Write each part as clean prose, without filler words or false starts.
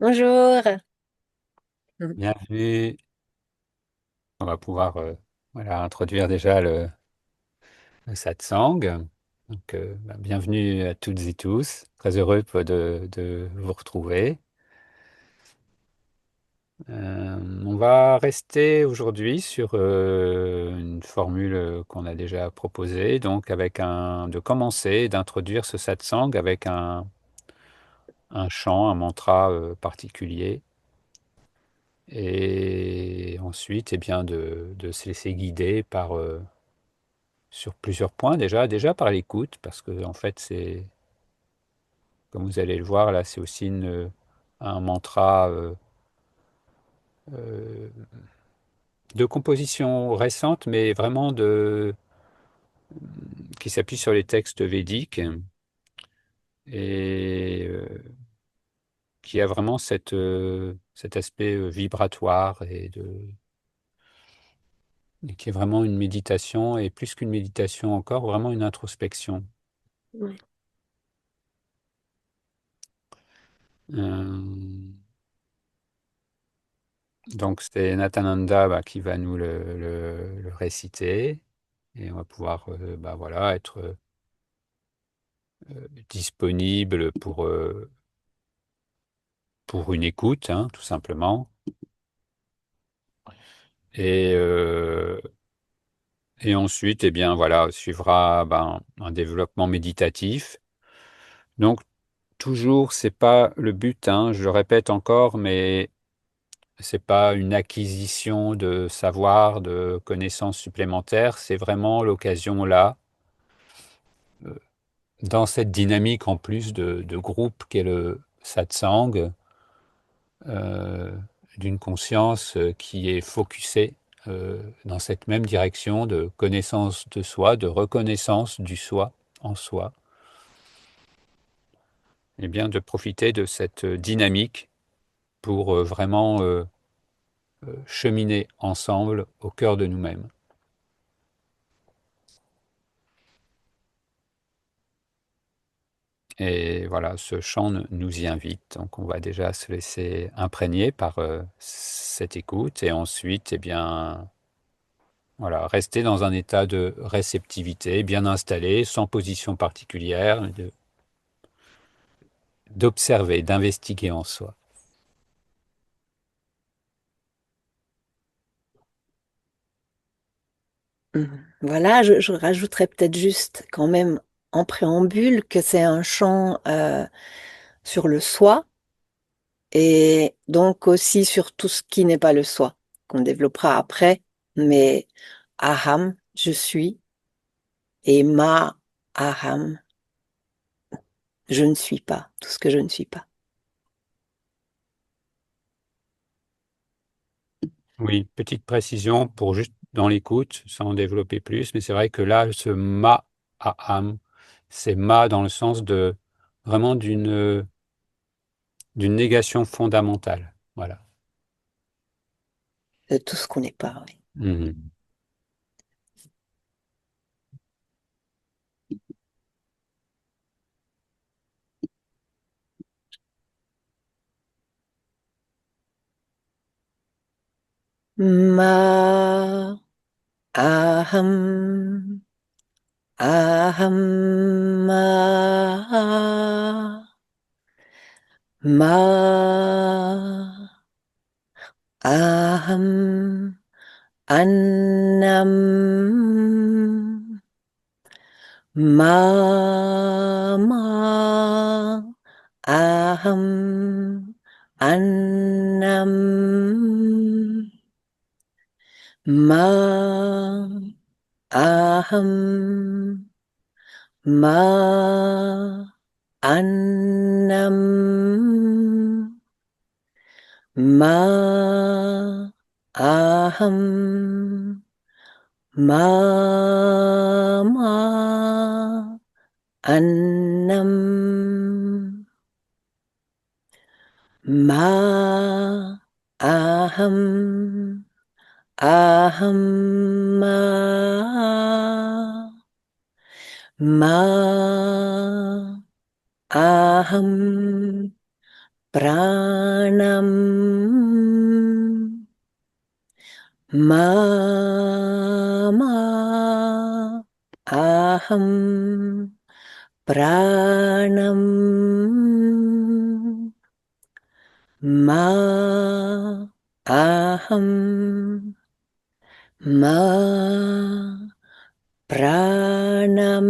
Bonjour. Mhm. Bienvenue. On va pouvoir voilà, introduire déjà le satsang. Donc, bienvenue à toutes et tous. Très heureux de vous retrouver. On va rester aujourd'hui sur une formule qu'on a déjà proposée, donc de commencer, d'introduire ce satsang avec un chant, un mantra particulier. Et ensuite, eh bien, de se laisser guider sur plusieurs points déjà par l'écoute, parce que en fait, comme vous allez le voir, là, c'est aussi un mantra euh, de composition récente, mais vraiment qui s'appuie sur les textes védiques et qui a vraiment cet aspect vibratoire et qui est vraiment une méditation, et plus qu'une méditation encore, vraiment une introspection. Oui. Euh, Donc, c'est Nathananda qui va nous le réciter et on va pouvoir voilà, être disponible pour une écoute, hein, tout simplement. Et, euh, et ensuite, eh bien, voilà, suivra un développement méditatif. Donc, toujours, c'est pas le but, hein, je le répète encore, mais c'est pas une acquisition de savoir, de connaissances supplémentaires, c'est vraiment l'occasion là dans cette dynamique en plus de groupe qu'est le satsang, euh, d'une conscience qui est focusée dans cette même direction de connaissance de soi, de reconnaissance du soi en soi, et bien de profiter de cette dynamique pour vraiment cheminer ensemble au cœur de nous-mêmes. Et voilà, ce chant nous y invite. Donc, on va déjà se laisser imprégner par cette écoute et ensuite, eh bien, voilà, rester dans un état de réceptivité, bien installé, sans position particulière, d'observer, d'investiguer en soi. Voilà, je rajouterais peut-être juste quand même en préambule que c'est un chant sur le soi et donc aussi sur tout ce qui n'est pas le soi, qu'on développera après, mais aham, je suis, et ma aham, je ne suis pas, tout ce que je ne suis pas. Oui, petite précision pour juste dans l'écoute, sans en développer plus, mais c'est vrai que là, ce ma aham, c'est ma dans le sens de vraiment d'une négation fondamentale. Voilà. De tout ce qu'on n'est pas, oui. Mhm. Ma aham. Aham ma aham annam ma aham annam ma aham ma annam ma aham ma annam ma aham aham ma aham Pranam Mama Aham Pranam Ma Aham Ma Pranam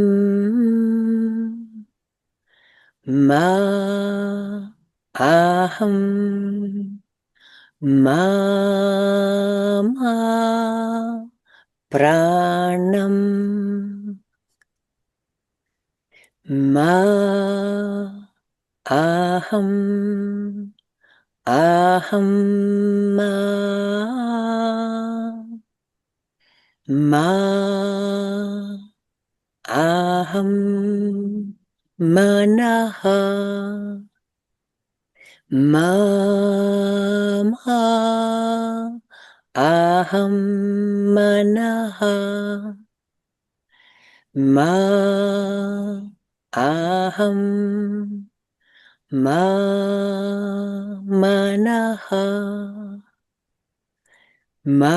Ma Aham Mama Pranam Ma Aham Aham Ma Ma Aham Manaha Mama Aham Manaha Ma Aham Ma Manaha Ma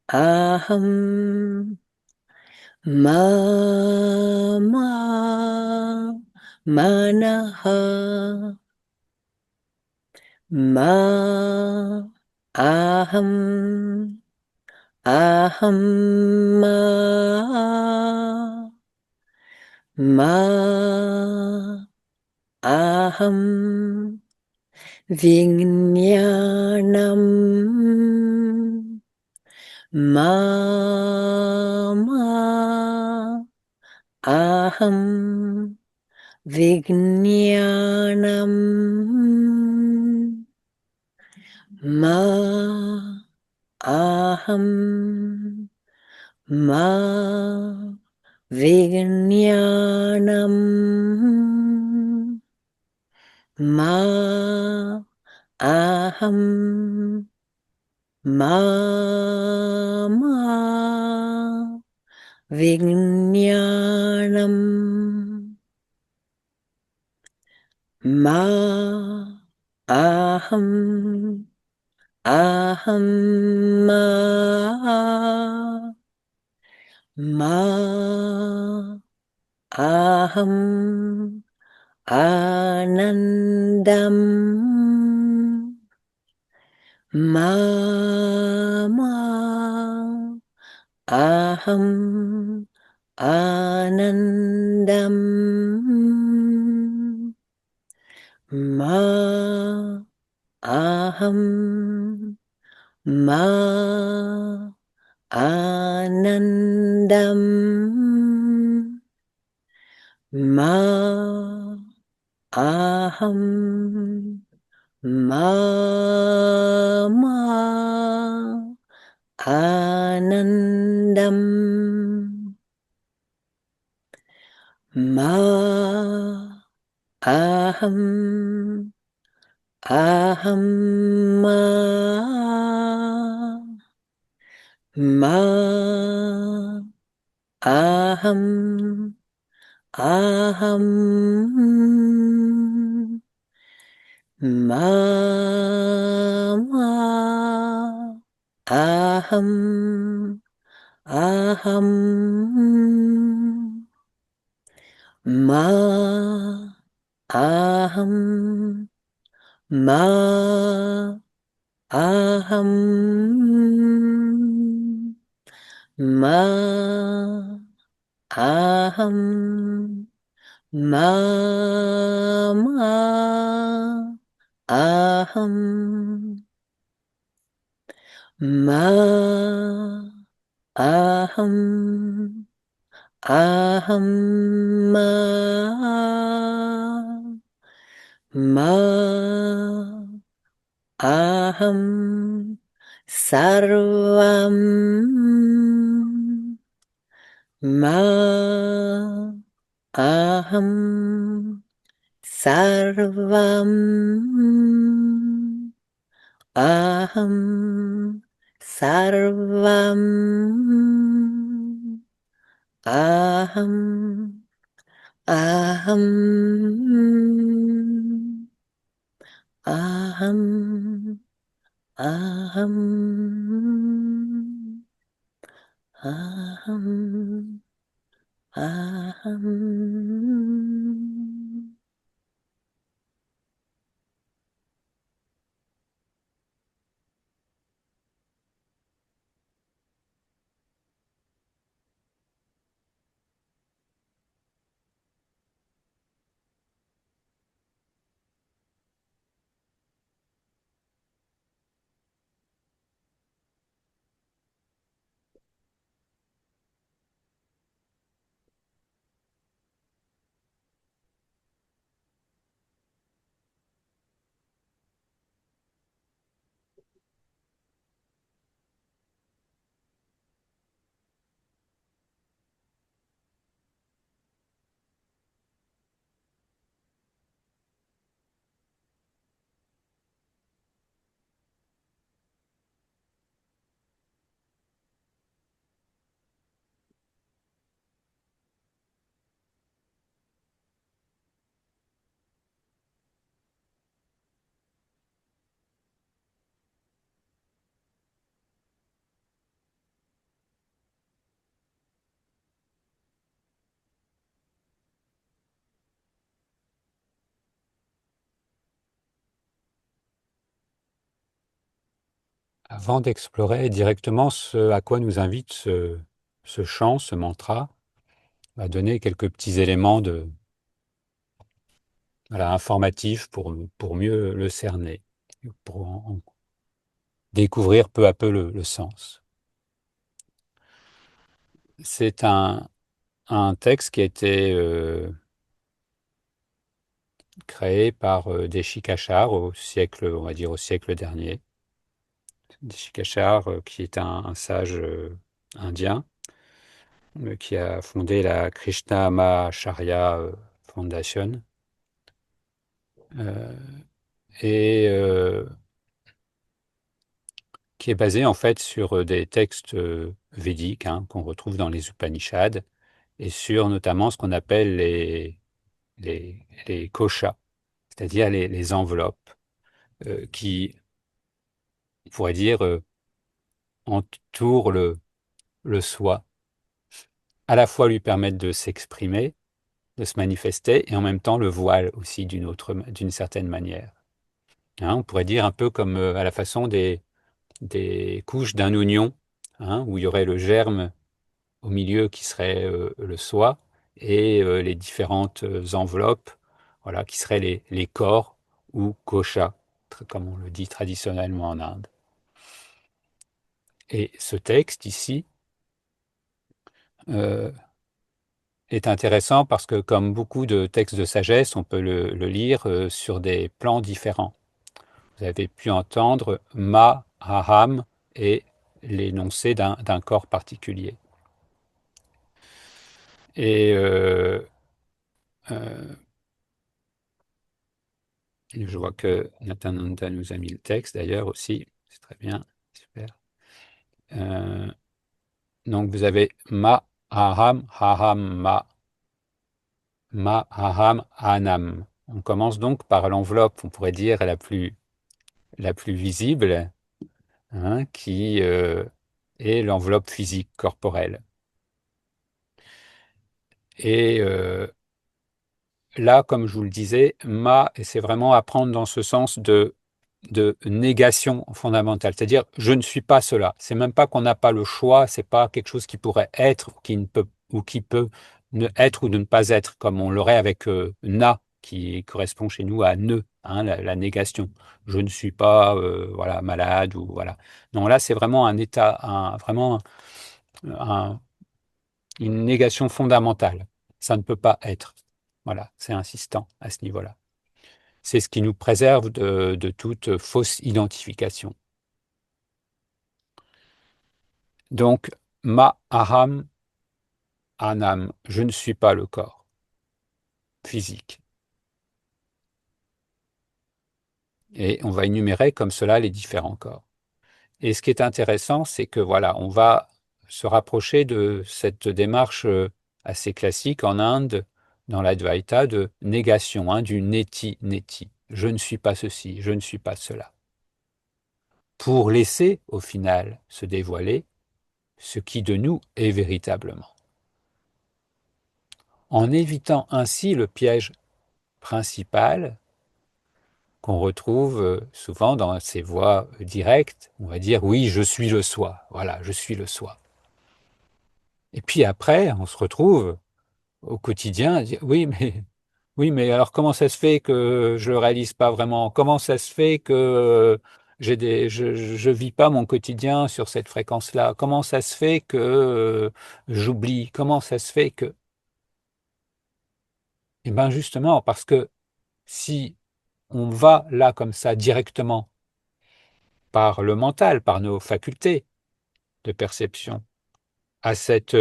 Aham Ma Manaha Ma Aham Aham Ma Ma Aham Vijnanam Mama Aham Vijnanam Ma Aham Ma Vijnanam Ma Aham Mama Vijnanam Ma Aham Aham Ma Ma Aham Anandam Mama Aham Anandam Ma Aham Ma Anandam Ma Aham Mama Anandam Ma Aham Aham Ma Ma Aham Aham Mama Aham Aham Ma Aham Ma Aham Ma Aham Mama Aham Ma Aham Aham Ma Ma Aham Sarvam Ma Aham Sarvam Aham Sarvam Aham Aham aham, aham, aham, aham. Avant d'explorer directement ce à quoi nous invite ce chant, ce mantra, on va donner quelques petits éléments voilà, informatifs pour mieux le cerner, pour en découvrir peu à peu le sens. C'est un texte qui a été créé par Desikachar au siècle, on va dire au siècle dernier. Desikachar, qui est un sage indien, qui a fondé la Krishnamacharya Foundation. euh, et qui est basé en fait sur des textes védiques, hein, qu'on retrouve dans les Upanishads et sur notamment ce qu'on appelle les koshas, c'est-à-dire les enveloppes qui, on pourrait dire, entourent le soi, à la fois lui permettent de s'exprimer, de se manifester, et en même temps le voile aussi d'une certaine manière. Hein, on pourrait dire un peu comme à la façon des couches d'un oignon, hein, où il y aurait le germe au milieu qui serait le soi et les différentes enveloppes, voilà, qui seraient les corps ou koshas, comme on le dit traditionnellement en Inde. Et ce texte ici euh, est intéressant parce que, comme beaucoup de textes de sagesse, on peut le lire sur des plans différents. Vous avez pu entendre ma, aham et l'énoncé d'un corps particulier. Et euh, je vois que Nathananda nous a mis le texte d'ailleurs aussi. C'est très bien, super. Euh, donc vous avez ma, aham, aham, ma, aham, anam. On commence donc par l'enveloppe, on pourrait dire la plus visible, hein, qui est l'enveloppe physique, corporelle. Et là, comme je vous le disais, et c'est vraiment apprendre dans ce sens de négation fondamentale, c'est-à-dire je ne suis pas cela. C'est même pas qu'on n'a pas le choix, c'est pas quelque chose qui pourrait être ou qui peut ne être ou de ne pas être, comme on l'aurait avec na, qui correspond chez nous à ne, hein, la négation. Je ne suis pas voilà malade ou voilà. Non, là c'est vraiment un état, vraiment un- une négation fondamentale. Ça ne peut pas être. Voilà, c'est insistant à ce niveau-là. C'est ce qui nous préserve de toute fausse identification. Donc, ma aham anam, je ne suis pas le corps physique. Et on va énumérer comme cela les différents corps. Et ce qui est intéressant, c'est que voilà, on va se rapprocher de cette démarche assez classique en Inde, dans l'Advaita, de négation, hein, du neti neti. je ne suis pas ceci, je ne suis pas cela, pour laisser au final se dévoiler ce qui de nous est véritablement, en évitant ainsi le piège principal qu'on retrouve souvent dans ces voies directes. On va dire oui, je suis le soi, voilà, je suis le soi. Et puis après, on se retrouve au quotidien à dire oui, mais alors comment ça se fait que je le réalise pas vraiment? Comment ça se fait que je vis pas mon quotidien sur cette fréquence-là? Comment ça se fait que j'oublie? Comment ça se fait que... Eh bien justement, parce que si on va là comme ça directement par le mental, par nos facultés de perception, à cette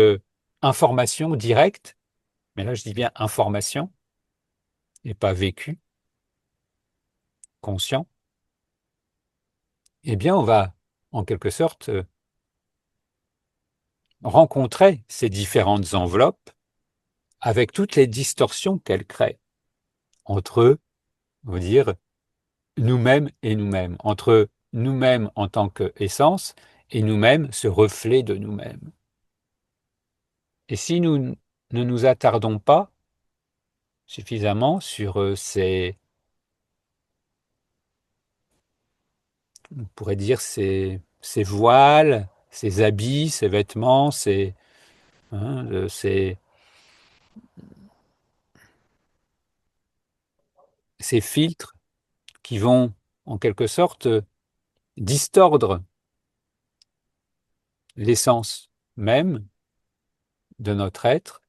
information directe, mais là je dis bien information et pas vécu, conscient, eh bien on va en quelque sorte rencontrer ces différentes enveloppes avec toutes les distorsions qu'elles créent entre, on va dire, nous-mêmes et nous-mêmes, entre nous-mêmes en tant qu'essence et nous-mêmes, ce reflet de nous-mêmes. Et si nous ne nous attardons pas suffisamment sur on pourrait dire, ces voiles, ces habits, ces vêtements, ces filtres qui vont, en quelque sorte, distordre l'essence même de notre être,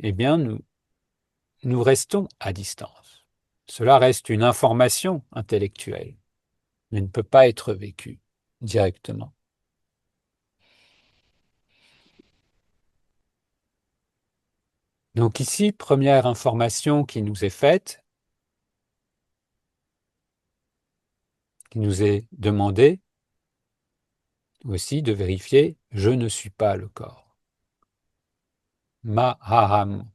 eh bien, nous restons à distance. Cela reste une information intellectuelle, mais ne peut pas être vécue directement. Donc ici, première information qui nous est faite, qui nous est demandée aussi de vérifier, je ne suis pas le corps. Mahaham,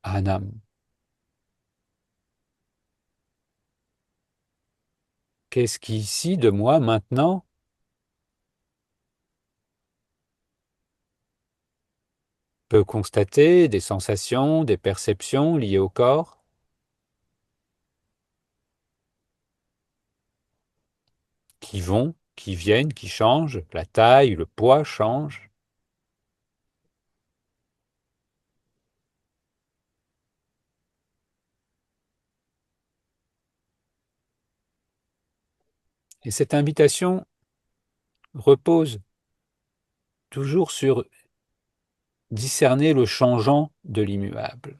Anam. Qu'est-ce qui ici de moi maintenant peut constater des sensations, des perceptions liées au corps qui vont, qui viennent, qui changent, la taille, le poids changent. Et cette invitation repose toujours sur discerner le changeant de l'immuable.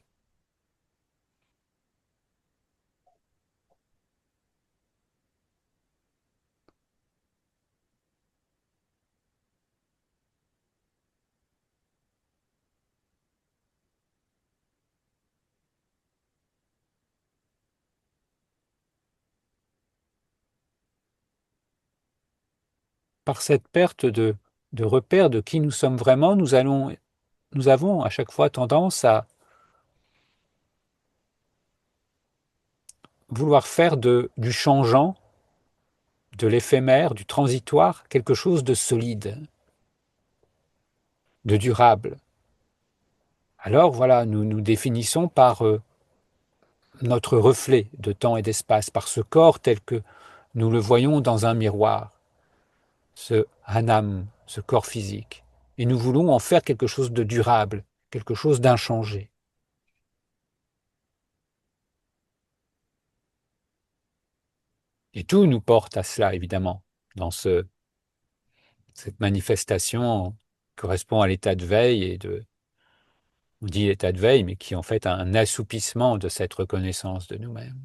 Par cette perte de repère de qui nous sommes vraiment, nous avons à chaque fois tendance à vouloir faire du changeant, de l'éphémère, du transitoire, quelque chose de solide, de durable. Alors voilà, nous nous définissons par notre reflet de temps et d'espace, par ce corps tel que nous le voyons dans un miroir, ce anam, ce corps physique. Et nous voulons en faire quelque chose de durable, quelque chose d'inchangé. Et tout nous porte à cela, évidemment, dans cette manifestation correspond à l'état de veille on dit l'état de veille, mais qui est en fait un assoupissement de cette reconnaissance de nous-mêmes.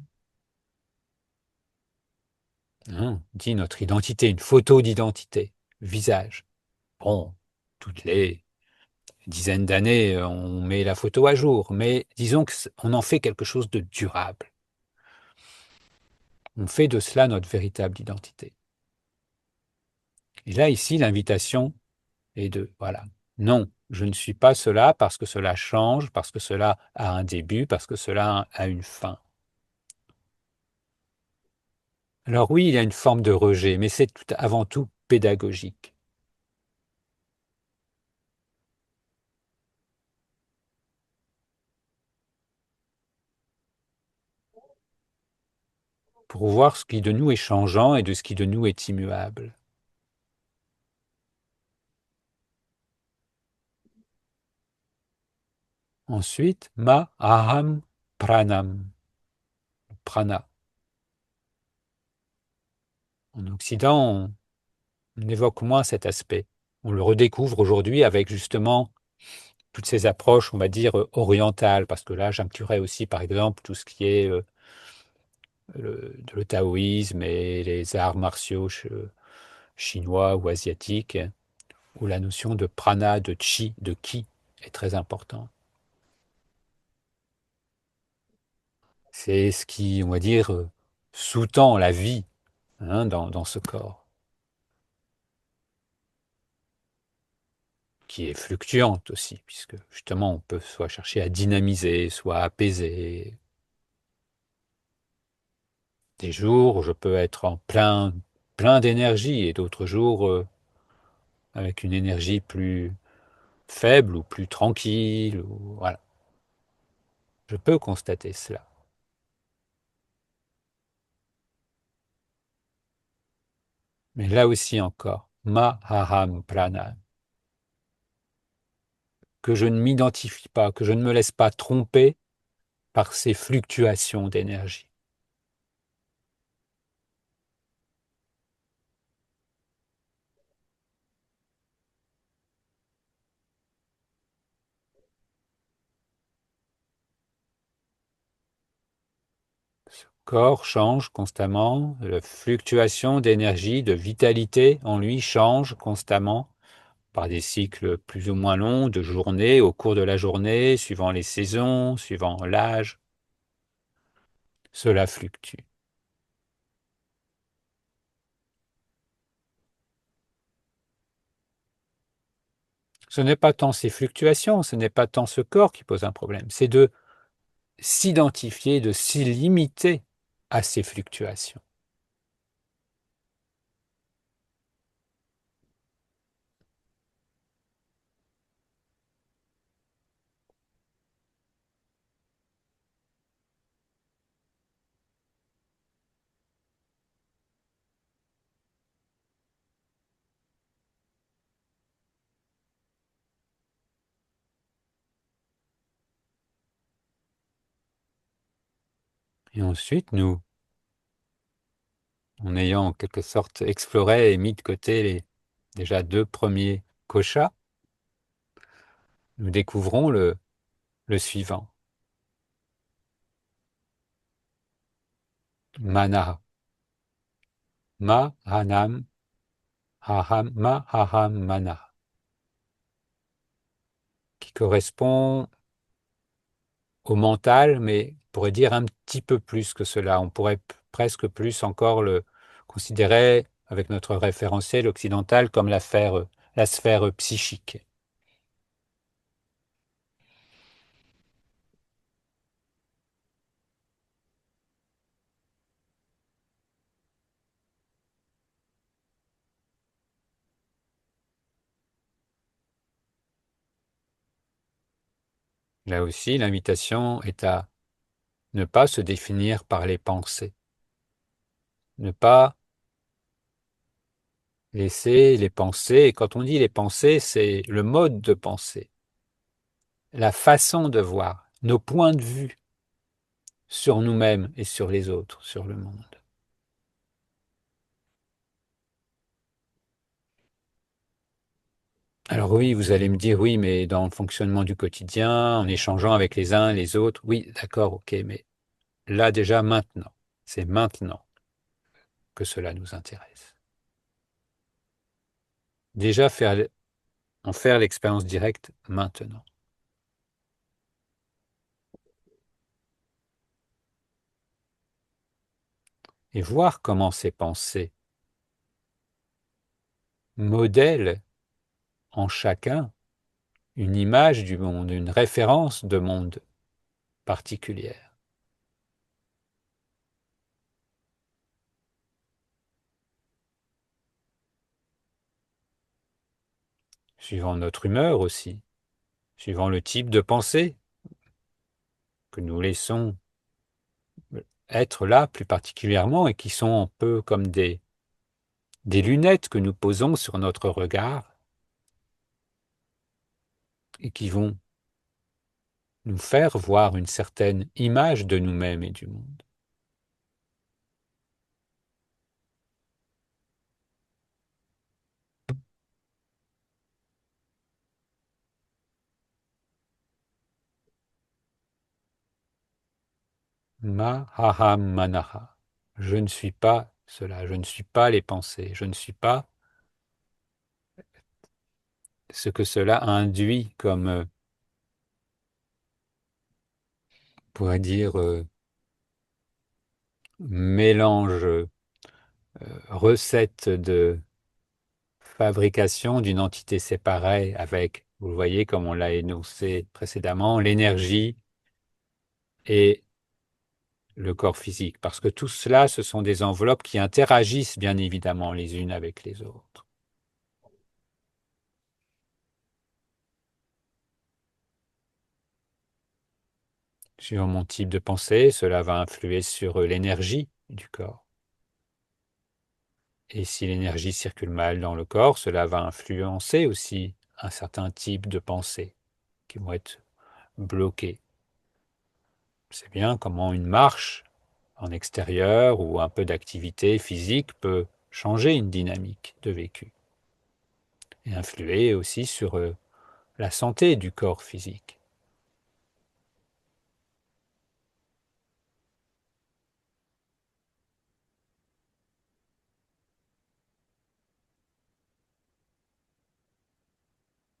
On dit notre identité, une photo d'identité, visage. Bon, toutes les dizaines d'années, on met la photo à jour, mais disons qu'on en fait quelque chose de durable. On fait de cela notre véritable identité. Et là, ici, l'invitation est de, voilà, non, Je ne suis pas cela parce que cela change, parce que cela a un début, parce que cela a une fin. Alors oui, il y a une forme de rejet, mais c'est avant tout pédagogique. Pour voir ce qui de nous est changeant et de ce qui de nous est immuable. Ensuite, ma aham pranam, prana. En Occident, on évoque moins cet aspect. On le redécouvre aujourd'hui avec justement toutes ces approches, on va dire, orientales, parce que là, j'inclurais aussi, par exemple, tout ce qui est le taoïsme et les arts martiaux chinois ou asiatiques, où la notion de prana, de chi, de ki est très importante. C'est ce qui, on va dire, sous-tend la vie, hein, dans ce corps, qui est fluctuante aussi, puisque justement on peut soit chercher à dynamiser, soit à apaiser. Des jours où je peux être en plein d'énergie et d'autres jours avec une énergie plus faible ou plus tranquille. Voilà. Je peux constater cela. Mais là aussi encore, mahaham prana, que je ne m'identifie pas, que je ne me laisse pas tromper par ces fluctuations d'énergie. Ce corps change constamment, la fluctuation d'énergie, de vitalité en lui change constamment par des cycles plus ou moins longs de journée, au cours de la journée, suivant les saisons, suivant l'âge. Cela fluctue. Ce n'est pas tant ces fluctuations, ce n'est pas tant ce corps qui pose un problème, c'est de s'identifier, de s'y limiter à ces fluctuations. Et ensuite, nous, en ayant en quelque sorte exploré et mis de côté les déjà deux premiers koshas, nous découvrons le suivant, mana, ma, hanam, aham, ma, aham, mana, qui correspond au mental, mais on pourrait dire un petit peu plus que cela. On pourrait presque plus encore le considérer, avec notre référentiel occidental, comme la sphère psychique. Là aussi, l'invitation est à ne pas se définir par les pensées, ne pas laisser les pensées, et quand on dit les pensées, c'est le mode de pensée, la façon de voir, nos points de vue sur nous-mêmes et sur les autres, sur le monde. Alors oui, vous allez me dire, oui, mais dans le fonctionnement du quotidien, en échangeant avec les uns et les autres, oui, d'accord, ok, mais là déjà maintenant, c'est maintenant que cela nous intéresse. Déjà en faire l'expérience directe maintenant. Et voir comment ces pensées modèlent en chacun une image du monde, une référence de monde particulière. Suivant notre humeur aussi, suivant le type de pensée que nous laissons être là plus particulièrement et qui sont un peu comme des lunettes que nous posons sur notre regard et qui vont nous faire voir une certaine image de nous-mêmes et du monde. Mahaham manaha. Je ne suis pas cela, je ne suis pas les pensées, je ne suis pas ce que cela induit comme, on pourrait dire, mélange, recette de fabrication d'une entité séparée avec, vous le voyez comme on l'a énoncé précédemment, l'énergie et le corps physique. Parce que tout cela, ce sont des enveloppes qui interagissent bien évidemment les unes avec les autres. Sur mon type de pensée, cela va influer sur l'énergie du corps. Et si l'énergie circule mal dans le corps, cela va influencer aussi un certain type de pensée qui vont être bloquées. C'est bien comment une marche en extérieur ou un peu d'activité physique peut changer une dynamique de vécu et influer aussi sur la santé du corps physique.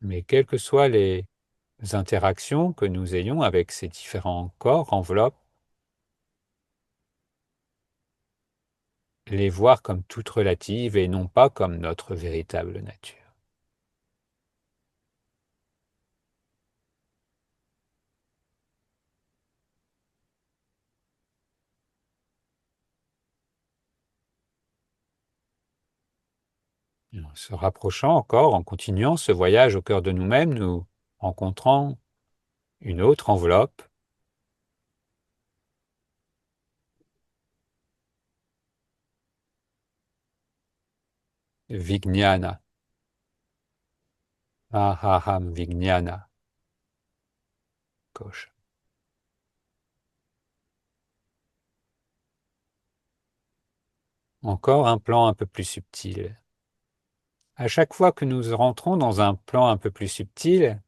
Mais quelles que soient les interactions que nous ayons avec ces différents corps, enveloppes, les voir comme toutes relatives et non pas comme notre véritable nature. Et en se rapprochant encore, en continuant ce voyage au cœur de nous-mêmes, nous rencontrons une autre enveloppe, Vijnana, Ahaham Vijnana, Kosh. Encore un plan un peu plus subtil. À chaque fois que nous rentrons dans un plan un peu plus subtil,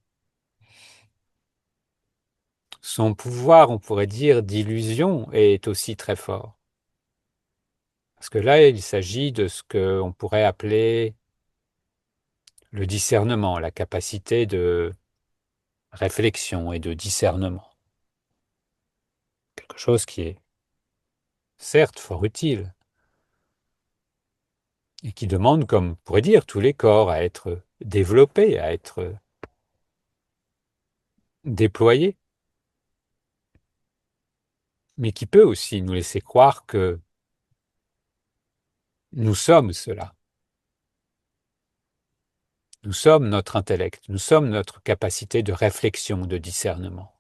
son pouvoir, on pourrait dire, d'illusion est aussi très fort. Parce que là, il s'agit de ce qu'on pourrait appeler le discernement, la capacité de réflexion et de discernement. Quelque chose qui est certes fort utile et qui demande, comme on pourrait dire, tous les corps à être développés, à être déployés, mais qui peut aussi nous laisser croire que nous sommes cela. Nous sommes notre intellect, nous sommes notre capacité de réflexion, de discernement.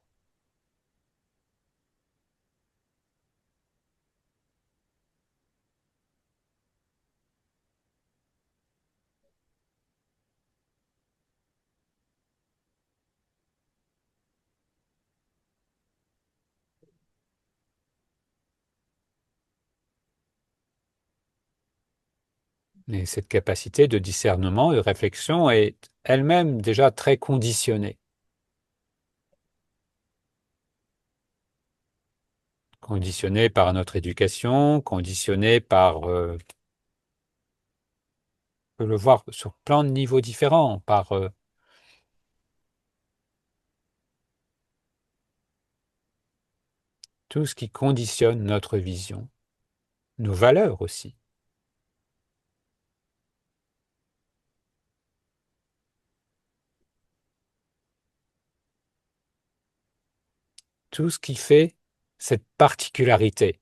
Et cette capacité de discernement et de réflexion est elle-même déjà très conditionnée. Conditionnée par notre éducation, conditionnée par, on peut le voir sur plein de niveaux différents, par tout ce qui conditionne notre vision, nos valeurs aussi. tout ce qui fait cette particularité.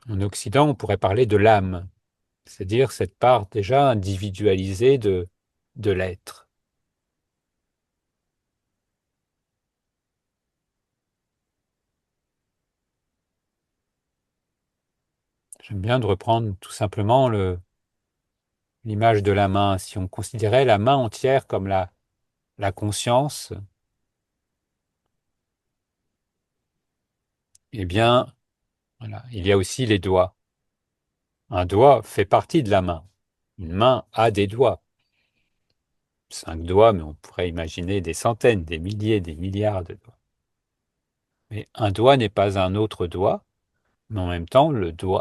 En Occident, on pourrait parler de l'âme, c'est-à-dire cette part déjà individualisée de l'être. J'aime bien de reprendre tout simplement l'image de la main. Si on considérait la main entière comme la conscience, eh bien, voilà, il y a aussi les doigts. Un doigt fait partie de la main. Une main a des doigts. 5 doigts, mais on pourrait imaginer des centaines, des milliers, des milliards de doigts. Mais un doigt n'est pas un autre doigt, mais en même temps,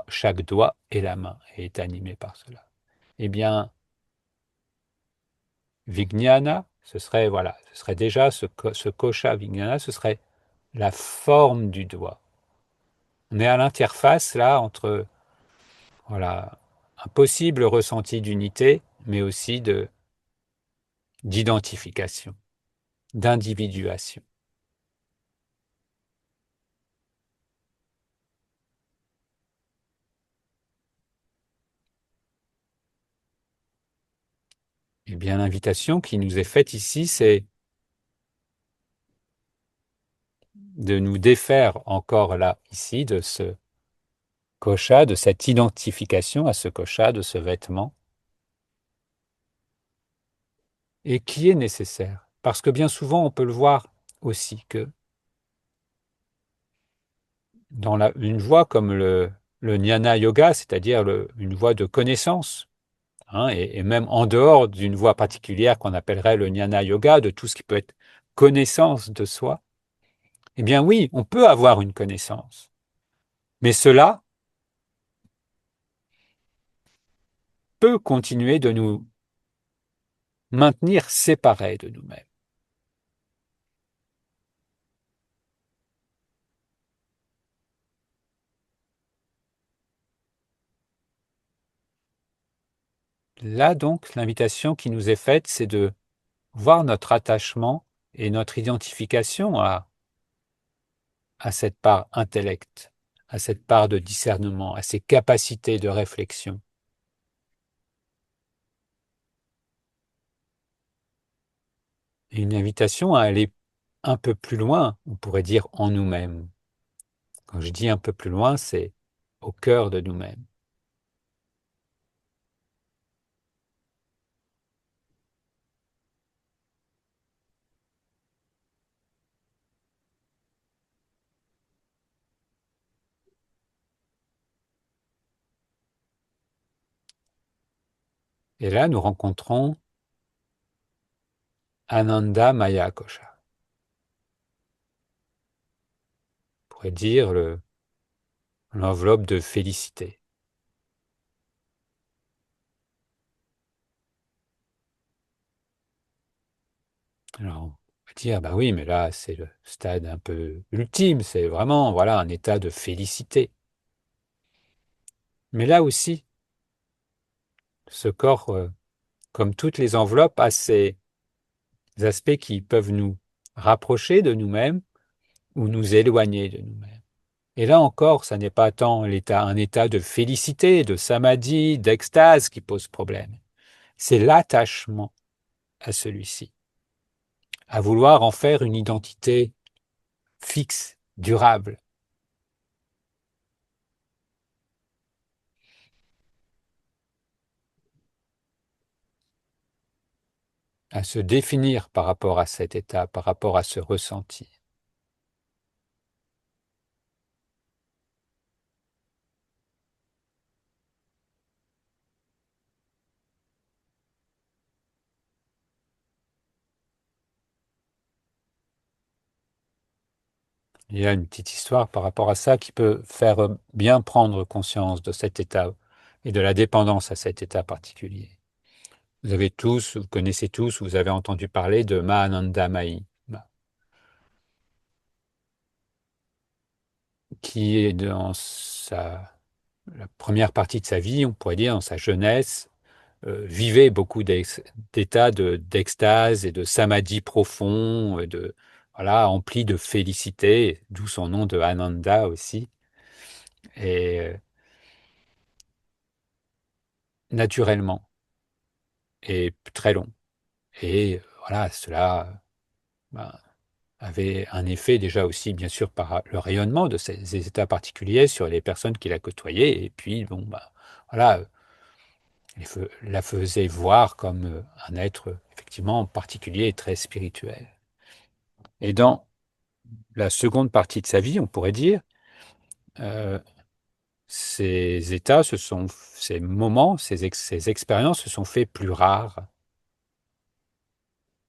chaque doigt est la main et est animé par cela. Eh bien, Vijnana, ce serait déjà ce kosha Vijnana, ce serait la forme du doigt. On est à l'interface là entre voilà un possible ressenti d'unité, mais aussi d'identification, d'individuation. Eh bien, l'invitation qui nous est faite ici, c'est de nous défaire encore là, ici, de ce kosha, de cette identification à ce kosha, de ce vêtement, et qui est nécessaire. Parce que bien souvent, on peut le voir aussi que dans une voie comme le jnana yoga, c'est-à-dire une voie de connaissance, hein, et même en dehors d'une voie particulière qu'on appellerait le jnana yoga, de tout ce qui peut être connaissance de soi, eh bien oui, on peut avoir une connaissance. Mais cela peut continuer de nous maintenir séparés de nous-mêmes. Là donc, l'invitation qui nous est faite, c'est de voir notre attachement et notre identification à cette part intellect, à cette part de discernement, à ces capacités de réflexion. Et une invitation à aller un peu plus loin, on pourrait dire en nous-mêmes. Quand je dis un peu plus loin, c'est au cœur de nous-mêmes. Et là, nous rencontrons Ananda Maya Kosha. On pourrait dire l'enveloppe de félicité. Alors, on peut dire, bah oui, mais là, c'est le stade un peu ultime, c'est vraiment, voilà, un état de félicité. Mais là aussi, ce corps, comme toutes les enveloppes, a ces aspects qui peuvent nous rapprocher de nous-mêmes ou nous éloigner de nous-mêmes. Et là encore, ça n'est pas tant un état de félicité, de samadhi, d'extase qui pose problème. C'est l'attachement à celui-ci, à vouloir en faire une identité fixe, durable, à se définir par rapport à cet état, par rapport à ce ressenti. Il y a une petite histoire par rapport à ça qui peut faire bien prendre conscience de cet état et de la dépendance à cet état particulier. Vous connaissez tous, vous avez entendu parler de Mahananda Mahi, qui est dans la première partie de sa vie, on pourrait dire, dans sa jeunesse, vivait beaucoup d'états d'extase et de samadhi profond, voilà, empli de félicité, d'où son nom de Ananda aussi, et naturellement, et très long. Et voilà, cela ben, avait un effet déjà aussi, bien sûr, par le rayonnement de ces états particuliers sur les personnes qui la côtoyaient, et puis, bon, bah, voilà, la faisait voir comme un être effectivement particulier et très spirituel. Et dans la seconde partie de sa vie, on pourrait dire, euh, ces états, ces moments, ces expériences se sont faits plus rares.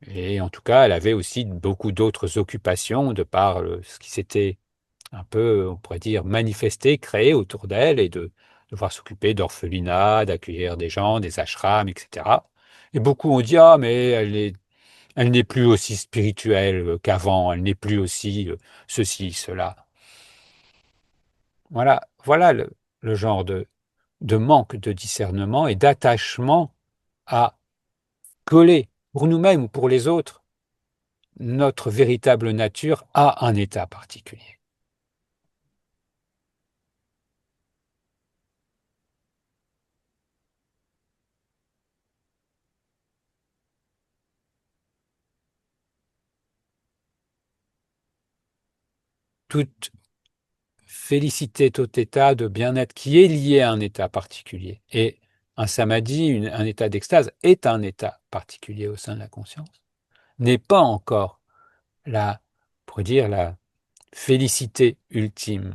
Et en tout cas, elle avait aussi beaucoup d'autres occupations de par ce qui s'était un peu, on pourrait dire, manifesté, créé autour d'elle et de devoir s'occuper d'orphelinats, d'accueillir des gens, des ashrams, etc. Et beaucoup ont dit, ah, mais elle n'est plus aussi spirituelle qu'avant, elle n'est plus aussi ceci, cela. Voilà le genre de manque de discernement et d'attachement à coller pour nous-mêmes ou pour les autres notre véritable nature à un état particulier. Toute félicité, tout état de bien-être qui est lié à un état particulier. Et un samadhi, un état d'extase, est un état particulier au sein de la conscience, n'est pas encore pour dire, la félicité ultime,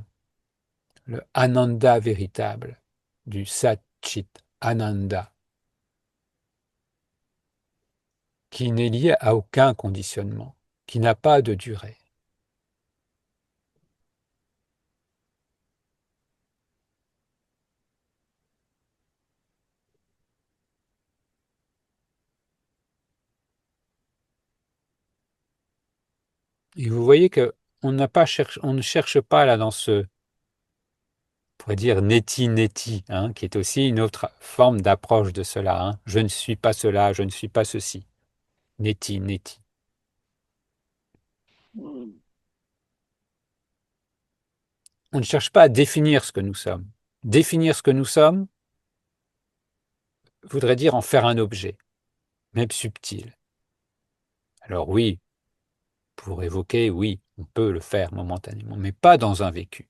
le ananda véritable du Satchit Ananda, qui n'est lié à aucun conditionnement, qui n'a pas de durée. Et vous voyez que on ne cherche pas là dans ce, on pourrait dire neti-neti, hein, qui est aussi une autre forme d'approche de cela. Hein. Je ne suis pas cela, je ne suis pas ceci. Neti-neti. On ne cherche pas à définir ce que nous sommes. Définir ce que nous sommes voudrait dire en faire un objet, même subtil. Alors oui, pour évoquer, oui, on peut le faire momentanément, mais pas dans un vécu.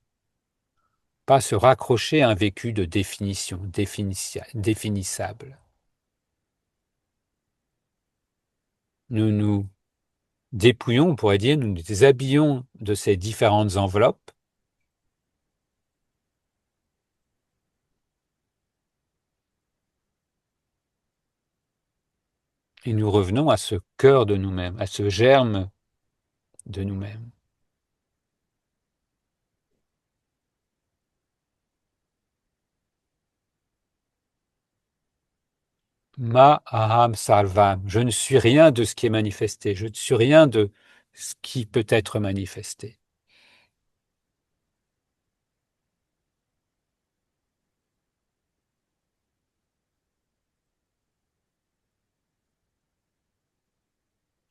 Pas se raccrocher à un vécu de définition, définissable. Nous nous dépouillons, on pourrait dire, nous nous déshabillons de ces différentes enveloppes et nous revenons à ce cœur de nous-mêmes, à ce germe de nous-mêmes. Ma aham sarvam. Je ne suis rien de ce qui est manifesté. Je ne suis rien de ce qui peut être manifesté.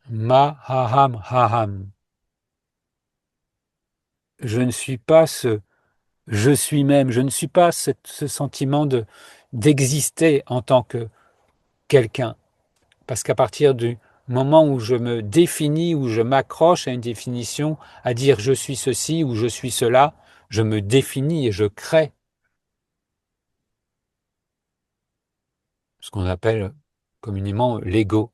Ma aham aham. Je ne suis pas ce je suis même. Je ne suis pas ce sentiment d'exister en tant que quelqu'un. Parce qu'à partir du moment où je me définis, où je m'accroche à une définition, à dire je suis ceci ou je suis cela, je me définis et je crée ce qu'on appelle communément l'ego.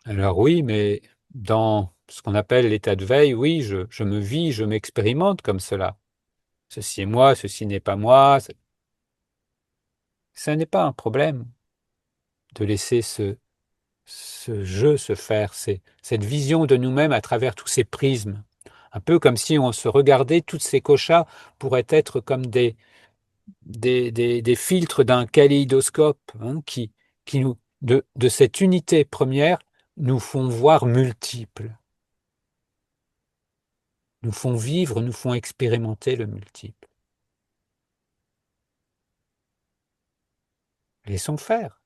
Alors oui, mais dans ce qu'on appelle l'état de veille, oui, je me vis, je m'expérimente comme cela. Ceci est moi, ceci n'est pas moi. Ça n'est pas un problème de laisser ce jeu se faire, cette vision de nous-mêmes à travers tous ces prismes. Un peu comme si on se regardait, toutes ces koshas pourraient être comme des filtres d'un kaléidoscope, hein, qui nous, de cette unité première, nous font voir multiples, nous font vivre, nous font expérimenter le multiple. Laissons faire,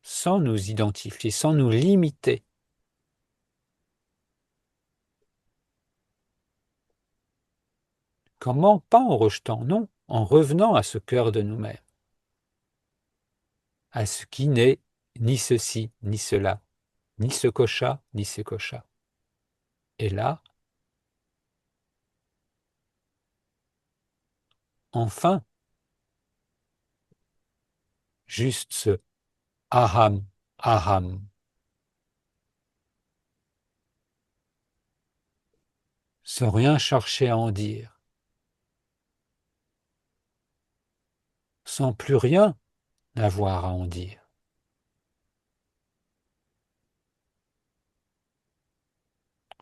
sans nous identifier, sans nous limiter. Comment? Pas en rejetant, non, en revenant à ce cœur de nous-mêmes, à ce qui n'est ni ceci, ni cela, ni ce kosha, ni ce kosha. Et là, enfin, juste ce aham, aham, sans rien chercher à en dire, sans plus rien avoir à en dire,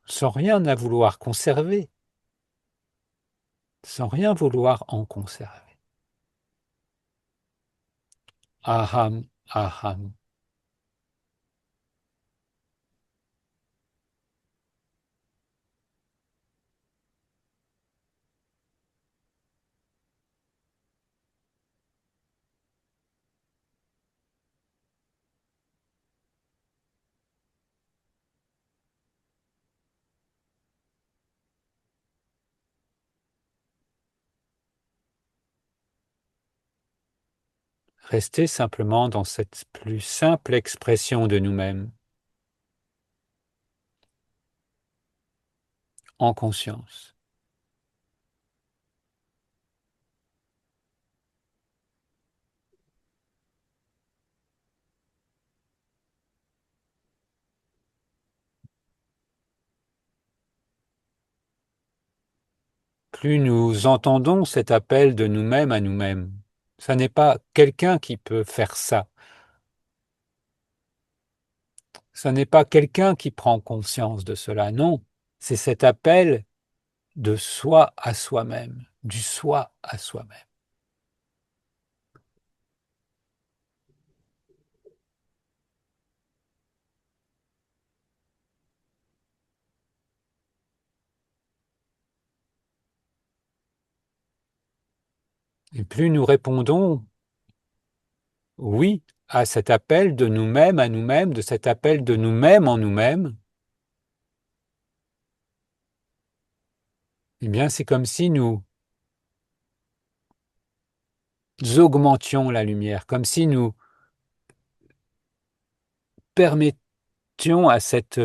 sans rien à vouloir conserver, sans rien vouloir en conserver. Aham, aham. Rester simplement dans cette plus simple expression de nous-mêmes, en conscience. Plus nous entendons cet appel de nous-mêmes à nous-mêmes, ça n'est pas quelqu'un qui peut faire ça, ça n'est pas quelqu'un qui prend conscience de cela, non, c'est cet appel de soi à soi-même, du soi à soi-même. Et plus nous répondons oui à cet appel de nous-mêmes à nous-mêmes, de cet appel de nous-mêmes en nous-mêmes, eh bien c'est comme si nous augmentions la lumière, comme si nous permettions à cette,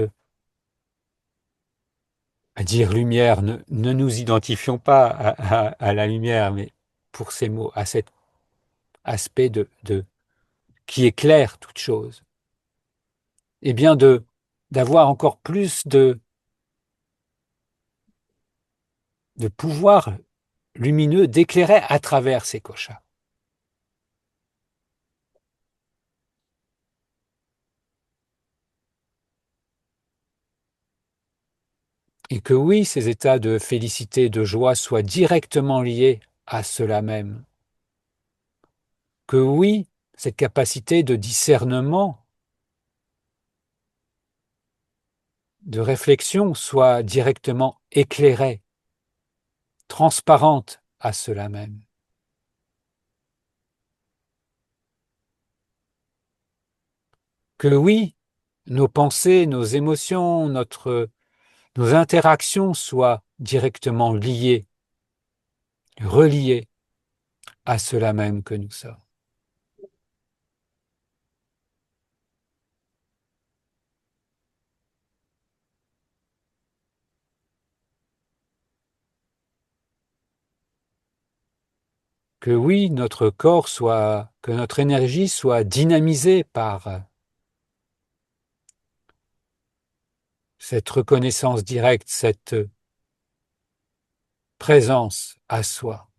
à dire lumière, ne nous identifions pas à la lumière, mais pour ces mots, à cet aspect qui éclaire toute chose, et bien d'avoir encore plus de pouvoir lumineux d'éclairer à travers ces koshas. Et que oui, ces états de félicité, de joie soient directement liés à cela même. Que oui, cette capacité de discernement, de réflexion soit directement éclairée, transparente à cela même. Que oui, nos pensées, nos émotions, nos interactions soient directement liées, reliées à cela même que nous sommes. Que oui, que notre énergie soit dynamisée par cette reconnaissance directe, cette présence à soi.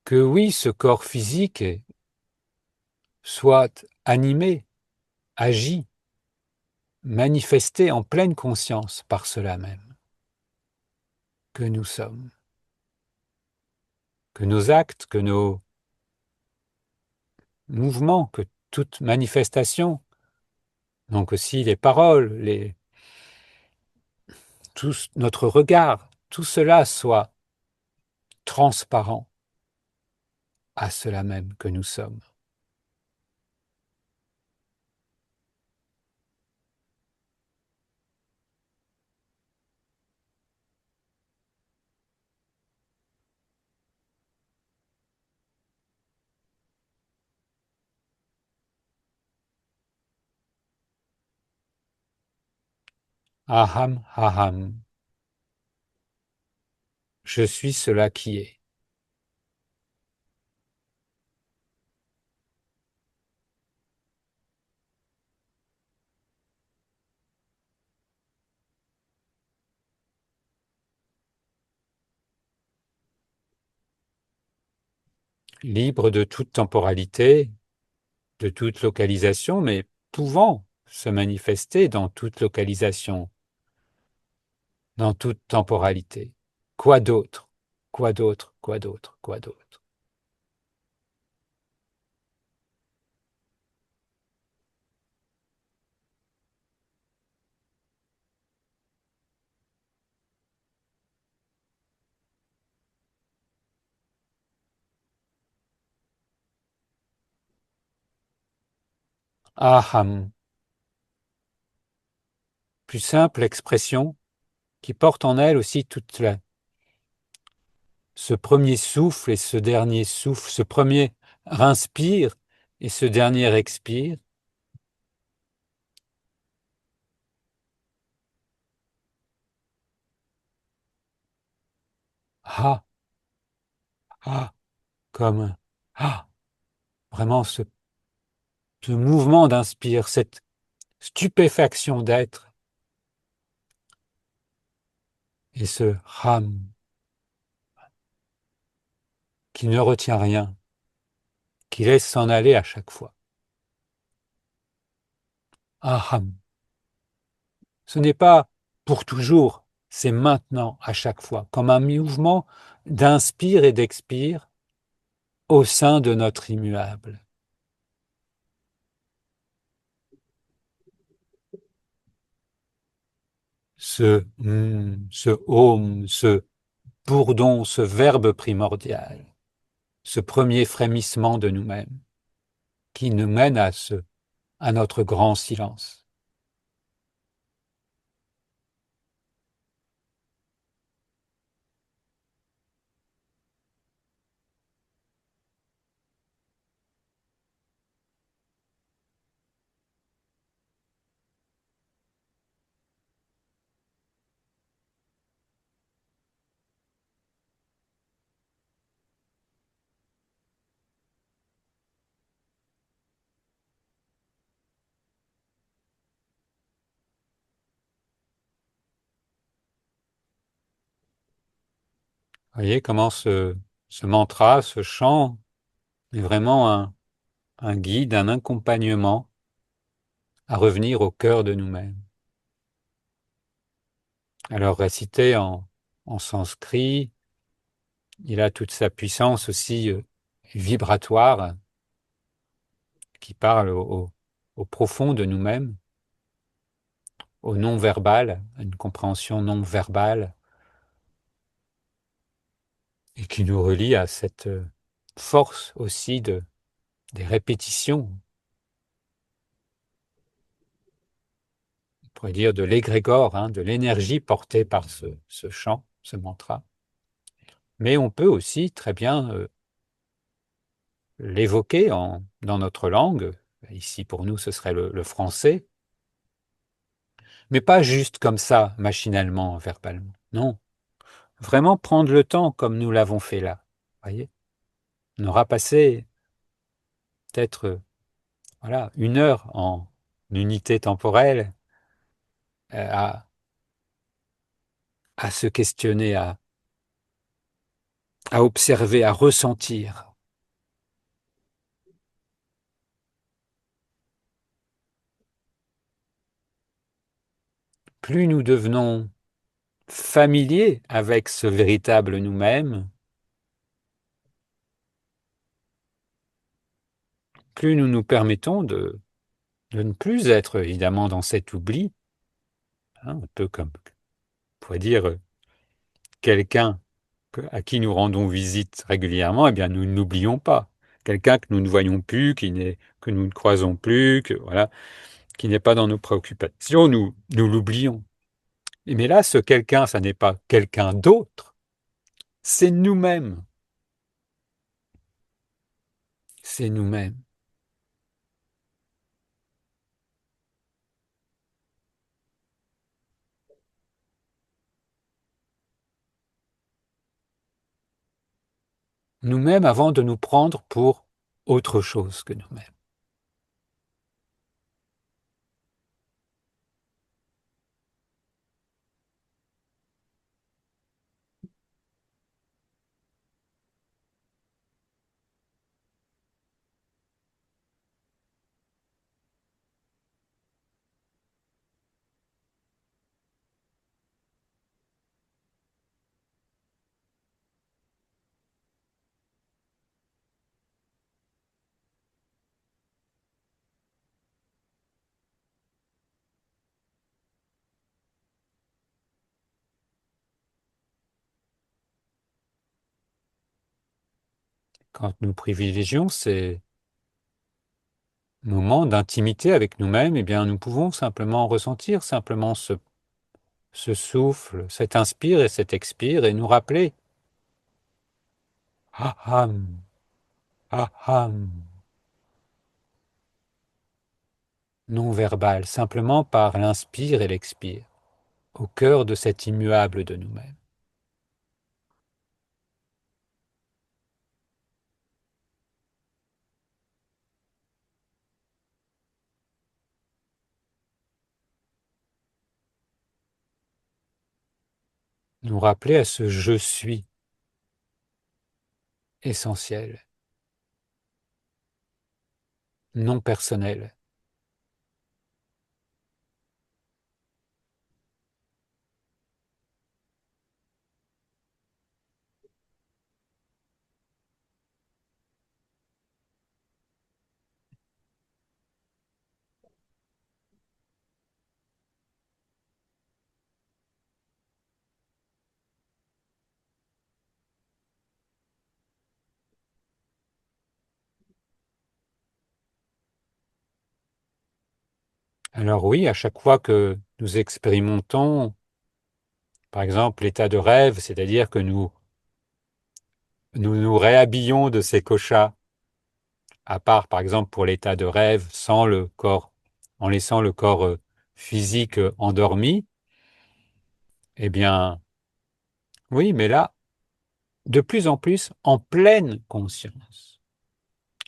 Que oui, ce corps physique soit animé, agi, manifesté en pleine conscience par cela même que nous sommes, que nos actes, que nos mouvements, que toute manifestation, donc aussi les paroles, tout notre regard, tout cela soit transparent à cela même que nous sommes. Aham, aham, je suis cela qui est. Libre de toute temporalité, de toute localisation, mais pouvant se manifester dans toute localisation, dans toute temporalité. Quoi d'autre? Quoi d'autre? Quoi d'autre? Quoi d'autre? Aham, plus simple expression qui porte en elle aussi ce premier souffle et ce dernier souffle, ce premier inspire et ce dernier expire. Ah, ah, comme ah, vraiment ce mouvement d'inspire, cette stupéfaction d'être et ce ham qui ne retient rien, qui laisse s'en aller à chaque fois. Aham. Ce n'est pas pour toujours, c'est maintenant à chaque fois, comme un mouvement d'inspire et d'expire au sein de notre immuable. Ce om, ce bourdon, ce verbe primordial, ce premier frémissement de nous-mêmes qui nous mène à notre grand silence. Vous voyez comment ce mantra, ce chant est vraiment un guide, un accompagnement à revenir au cœur de nous-mêmes. Alors récité en sanskrit, il a toute sa puissance aussi vibratoire qui parle au profond de nous-mêmes, au non-verbal, à une compréhension non-verbale, et qui nous relie à cette force aussi des répétitions, on pourrait dire de l'égrégore, hein, de l'énergie portée par ce chant, ce mantra. Mais on peut aussi très bien l'évoquer dans notre langue. Ici, pour nous, ce serait le français, mais pas juste comme ça, machinalement, verbalement. Non, vraiment prendre le temps comme nous l'avons fait là. Voyez, on aura passé peut-être voilà, 1 heure en unité temporelle à, à se questionner, à observer, à ressentir. plus nous devenons familiers avec ce véritable nous-mêmes, plus nous nous permettons de ne plus être évidemment dans cet oubli, hein, un peu comme, on pourrait dire, quelqu'un à qui nous rendons visite régulièrement, eh bien, nous n'oublions pas. Quelqu'un que nous ne voyons plus, que nous ne croisons plus, voilà, qui n'est pas dans nos préoccupations, nous l'oublions. Mais là, ce quelqu'un, ça n'est pas quelqu'un d'autre, c'est nous-mêmes. C'est nous-mêmes. Nous-mêmes avant de nous prendre pour autre chose que nous-mêmes. Quand nous privilégions ces moments d'intimité avec nous-mêmes, eh bien, nous pouvons simplement ressentir simplement ce souffle, cet inspire et cet expire et nous rappeler aham, aham, non verbal, simplement par l'inspire et l'expire, au cœur de cet immuable de nous-mêmes. Nous rappeler à ce je suis essentiel, non personnel. Alors oui, à chaque fois que nous expérimentons, par exemple, l'état de rêve, c'est-à-dire que nous réhabillons de ces koshas, à part par exemple pour l'état de rêve, sans le corps, en laissant le corps physique endormi, eh bien, oui, mais là, de plus en plus en pleine conscience,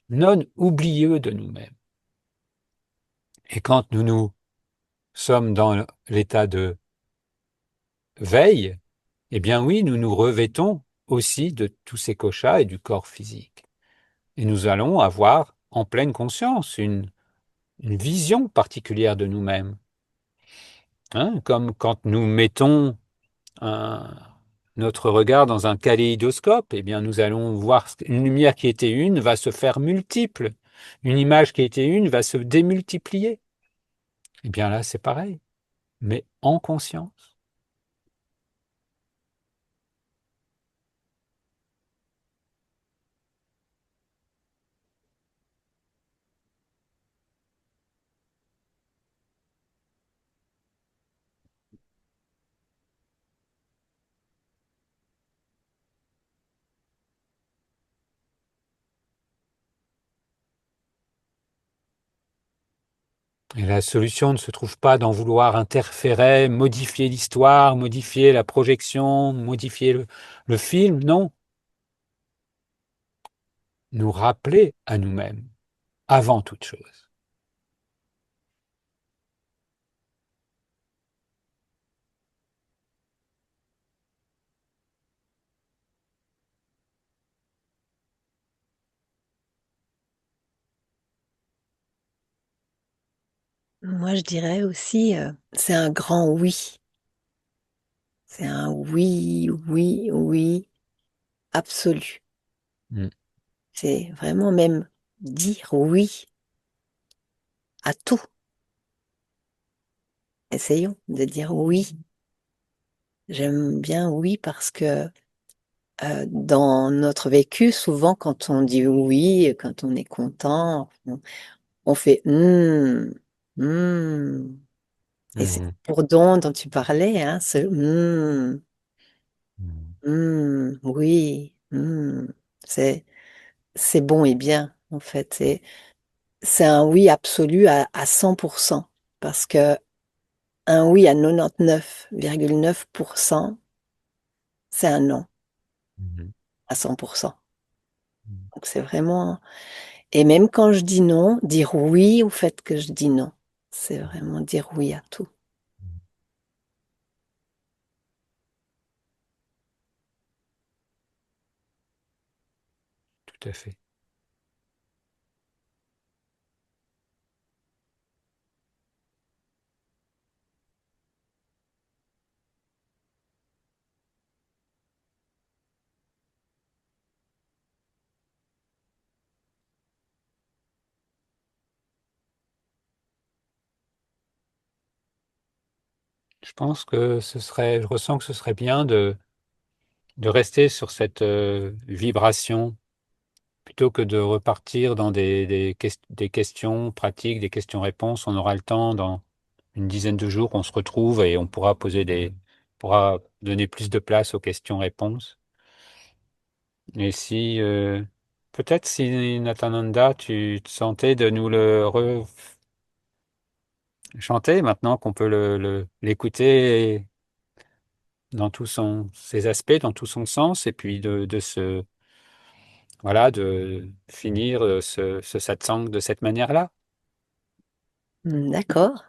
non oublieux de nous-mêmes. Et quand nous sommes dans l'état de veille, eh bien oui, nous nous revêtons aussi de tous ces koshas et du corps physique. Et nous allons avoir en pleine conscience une vision particulière de nous-mêmes. Hein, comme quand nous mettons un, notre regard dans un kaléidoscope, eh bien nous allons voir une lumière qui était une va se faire multiple. Une image qui était une va se démultiplier. Eh bien là, c'est pareil, mais en conscience. Et la solution ne se trouve pas d'en vouloir interférer, modifier l'histoire, modifier la projection, modifier le film, non. Nous rappeler à nous-mêmes, avant toute chose. Moi, je dirais aussi, c'est un grand oui. C'est un oui, oui, oui, absolu. Mm. C'est vraiment même dire oui à tout. Essayons de dire oui. J'aime bien oui parce que dans notre vécu, souvent quand on dit oui, quand on est content, on fait hmm. Et c'est Mhm. pour dont tu parlais, hein, ce Mhm. oui, c'est c'est bon et bien en fait. C'est un oui absolu à 100% parce que un oui à 99,9%, c'est un non Mhm. à 100%. Mhm. Donc c'est vraiment. Et même quand je dis non, dire oui au fait que je dis non, c'est vraiment dire oui à tout. Tout à fait. Je pense que je ressens que ce serait bien de rester sur cette vibration plutôt que de repartir dans des questions pratiques, des questions-réponses. On aura le temps dans une dizaine de jours, on se retrouve et on pourra donner plus de place aux questions-réponses. Et si, peut-être si Nathananda, tu te sentais de nous le chanter maintenant qu'on peut l'écouter dans ses aspects, dans tout son sens, et puis voilà, de finir ce satsang de cette manière-là. D'accord.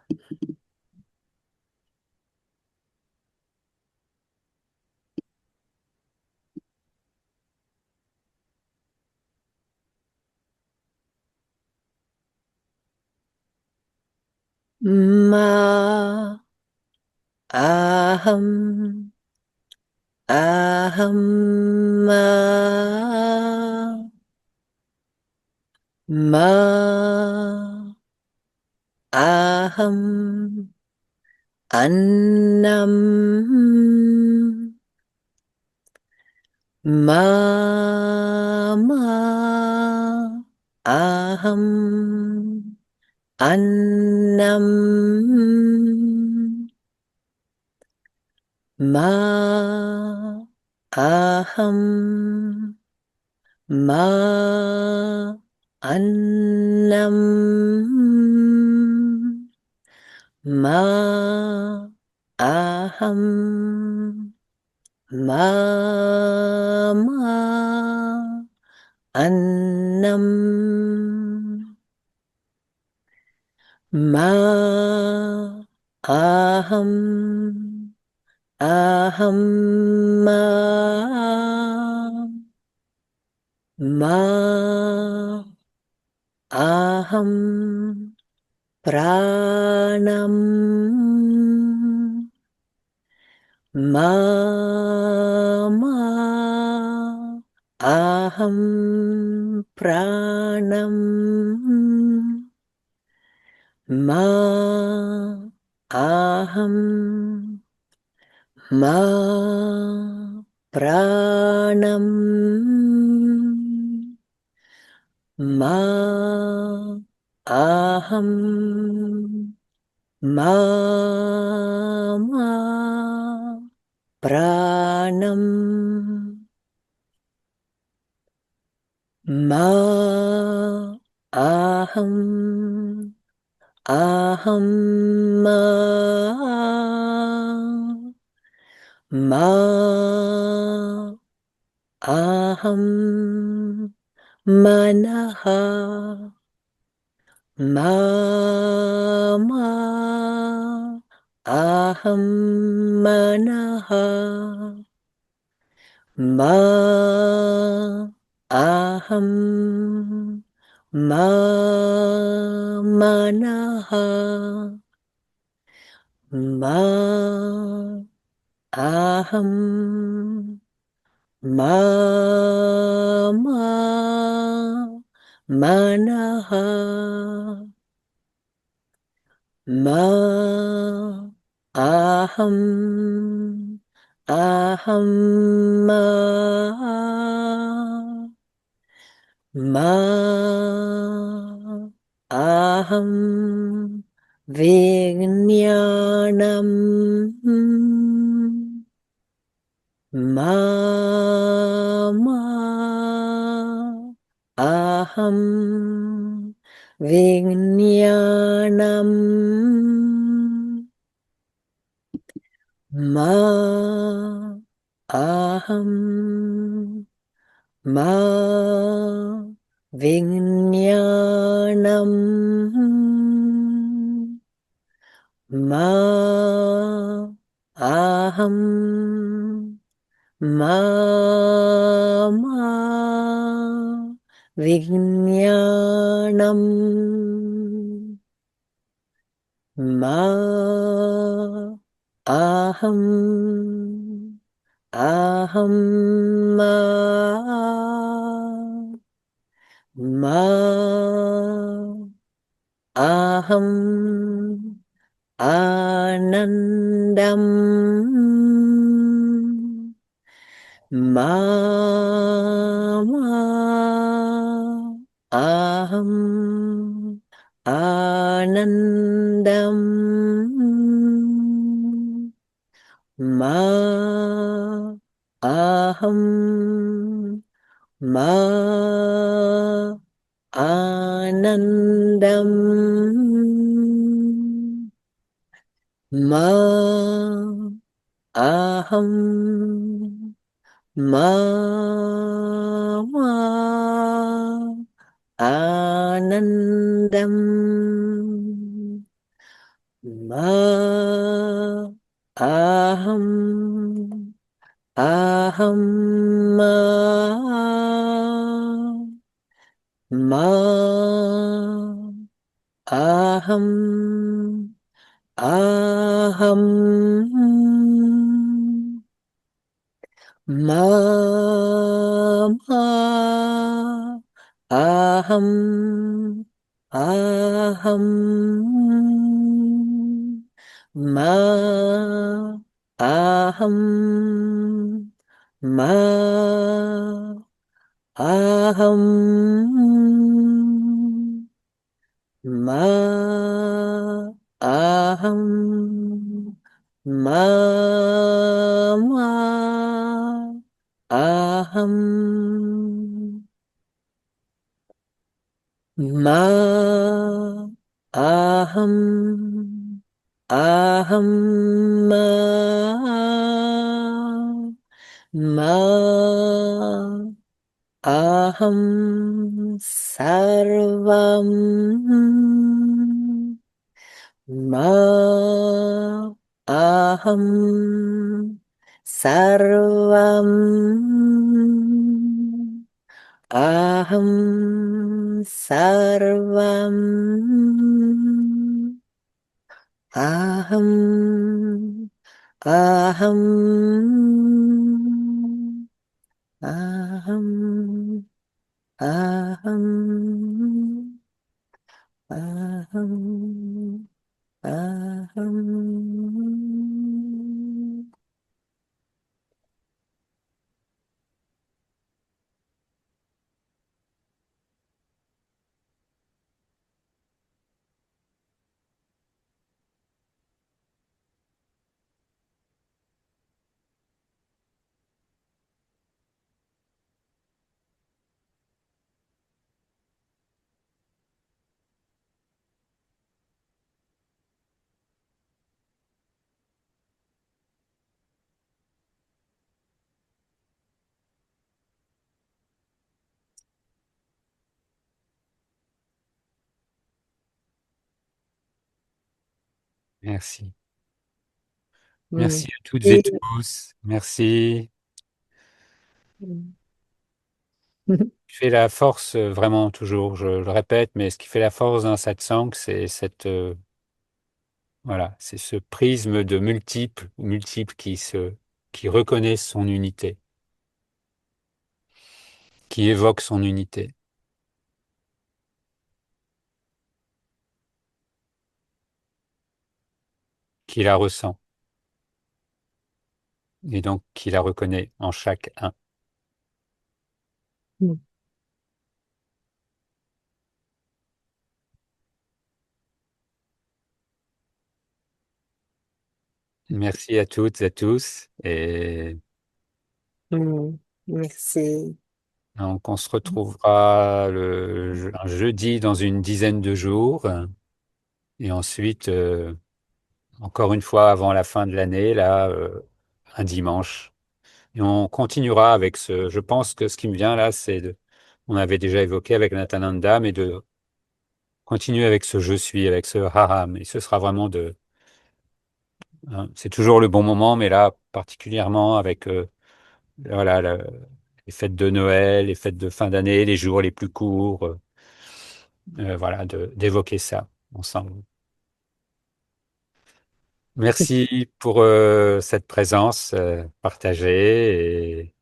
Ma aham aham ma ma aham annam ma aham annam ma aham ma annam ma aham ma annam ma aham aham ma ma aham pranam ma aham pranam ma aham ma pranam ma aham ma pranam ma aham aham ma ma aham manaha ma aham manaha ma aham ma manaha, ma aham, ma manaha, ma aham, aham ma Ma aham vijnanam ma aham vijnanam ma aham Ma Vijnanam Ma Aham Ma Vijnanam Ma Aham Aham Ma Aham Anandam Ma Aham Anandam Ma Aham Ma Anandam Ma Aham Ma Anandam Ma Aham Aham Ma Ma Aham Aham Ma Aham Aham Ma Aham Ma Aham Ma Aham Ma Aham Ma Aham Aham Ma Ma Aham Sarvam Ma Aham Sarvam Aham Sarvam Aham Aham Aham Aham Aham Aham. Merci. Mm. Merci à toutes et Et, tous. Merci. mm. qui fait la force, vraiment toujours, je le répète, mais ce qui fait la force d'un satsang, c'est voilà, c'est ce prisme de multiples qui reconnaissent son unité, qui évoquent son unité, qui la ressent et donc qui la reconnaît en chaque un. Merci à toutes et à tous et Mm. Merci. donc on se retrouvera un jeudi dans une dizaine de jours et ensuite, encore une fois avant la fin de l'année, là, un dimanche. Et on continuera avec je pense que ce qui me vient là, on avait déjà évoqué avec Nathananda, mais de continuer avec ce je suis, avec ce haram. Et ce sera vraiment hein, c'est toujours le bon moment, mais là, particulièrement avec, voilà, les fêtes de Noël, les fêtes de fin d'année, les jours les plus courts, voilà, d'évoquer ça ensemble. Merci pour cette présence partagée et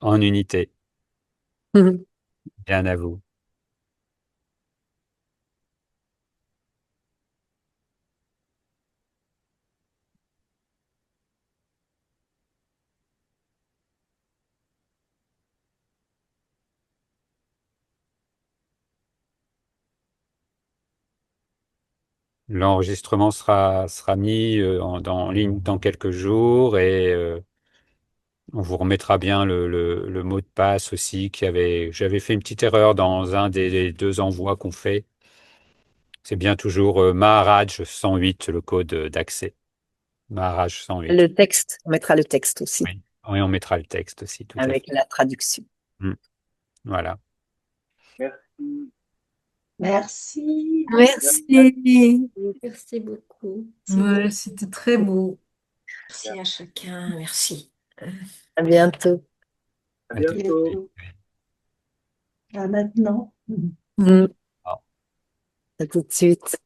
en unité. Bien à vous. L'enregistrement sera mis en ligne dans quelques jours et on vous remettra bien le mot de passe aussi j'avais fait une petite erreur dans un des deux envois qu'on fait. C'est bien toujours Maharaj 108, le code d'accès. Maharaj 108. Le texte, on mettra le texte aussi Oui. Oui, on mettra le texte aussi, tout à avec fait. la traduction. Mm. Voilà. Merci. Merci. Merci beaucoup. Ouais, c'était très beau. Merci à chacun. Merci. À bientôt. À tout de suite. Bientôt. À maintenant. Mm. Au À tout de suite.